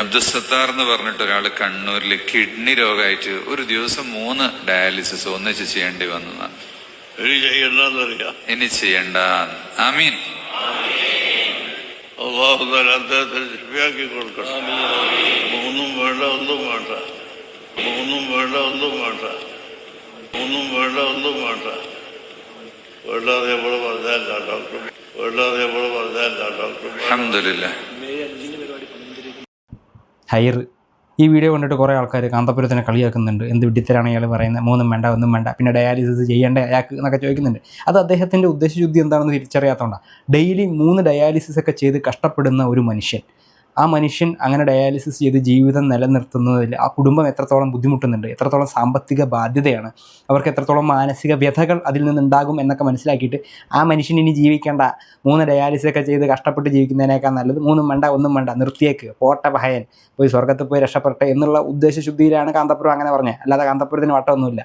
അബ്ദുസത്താർ എന്ന് പറഞ്ഞിട്ട് ഒരാൾ കണ്ണൂരിൽ കിഡ്നി രോഗമായിട്ട് ഒരു ദിവസം 3 ഡയാലിസിസ് ഒന്നിച്ച് ചെയ്യേണ്ടി വന്നതാണ്. ഇനി ചെയ്യണ്ട. ആമീൻ. അദ്ദേഹത്തിന് ശരിയാക്കി കൊടുക്കണം. ഒന്നും വേണ്ട, ഒന്നും വേണ്ട, ഒന്നും വേണ്ട, ഒന്നും വേണ്ട, ഒന്നും വേണ്ട, ഒന്നും വേണ്ട. വേണ്ടാതെ എപ്പോഴും പറഞ്ഞല്ല ഡോക്ടർ, വേണ്ടാതെ എപ്പോഴും പറഞ്ഞല്ല ഡോക്ടർ. അൽഹംദുലില്ലാഹ്. ഹൈർ ഈ വീഡിയോ കണ്ടിട്ട് കുറേ ആൾക്കാർ കാന്തപുരത്തിനെ കളിയാക്കുന്നുണ്ട്. എന്ത് വിഡിത്തരാണ് അയാൾ പറയുന്നത്, 3 വേണ്ട, ഒന്നും വേണ്ട, പിന്നെ ഡയാലിസിസ് ചെയ്യേണ്ട അയാൾക്ക് എന്നൊക്കെ ചോദിക്കുന്നുണ്ട്. അത് അദ്ദേഹത്തിൻ്റെ ഉദ്ദേശശുദ്ധി എന്താണെന്ന് തിരിച്ചറിയാത്തതുകൊണ്ടാണ്. ഡെയിലി 3 ഡയാലിസിസ് ഒക്കെ ചെയ്ത് കഷ്ടപ്പെടുന്ന ഒരു മനുഷ്യൻ, ആ മനുഷ്യൻ അങ്ങനെ ഡയാലിസിസ് ചെയ്ത് ജീവിതം നിലനിർത്തുന്നതിൽ ആ കുടുംബം എത്രത്തോളം ബുദ്ധിമുട്ടുന്നുണ്ട്, എത്രത്തോളം സാമ്പത്തിക ബാധ്യതയാണ്, അവർക്ക് എത്രത്തോളം മാനസിക വ്യഥകൾ അതിൽ നിന്നുണ്ടാകും എന്നൊക്കെ മനസ്സിലാക്കിയിട്ട് ആ മനുഷ്യൻ ഇനി ജീവിക്കേണ്ട, 3 ഡയാലിസിസ് ഒക്കെ ചെയ്ത് കഷ്ടപ്പെട്ട് ജീവിക്കുന്നതിനേക്കാൾ നല്ലത് 3 വേണ്ട, ഒന്നും വേണ്ട, നിർത്തിയേക്ക്, പോട്ടെ ഭയൻ, പോയി സ്വർഗത്തിൽ പോയി രക്ഷപ്പെടട്ടെ എന്നുള്ള ഉദ്ദേശശുദ്ധിയിലാണ് കാന്തപുരം അങ്ങനെ പറഞ്ഞത്. അല്ലാതെ കാന്തപുരത്തിന് വട്ടമൊന്നുമില്ല.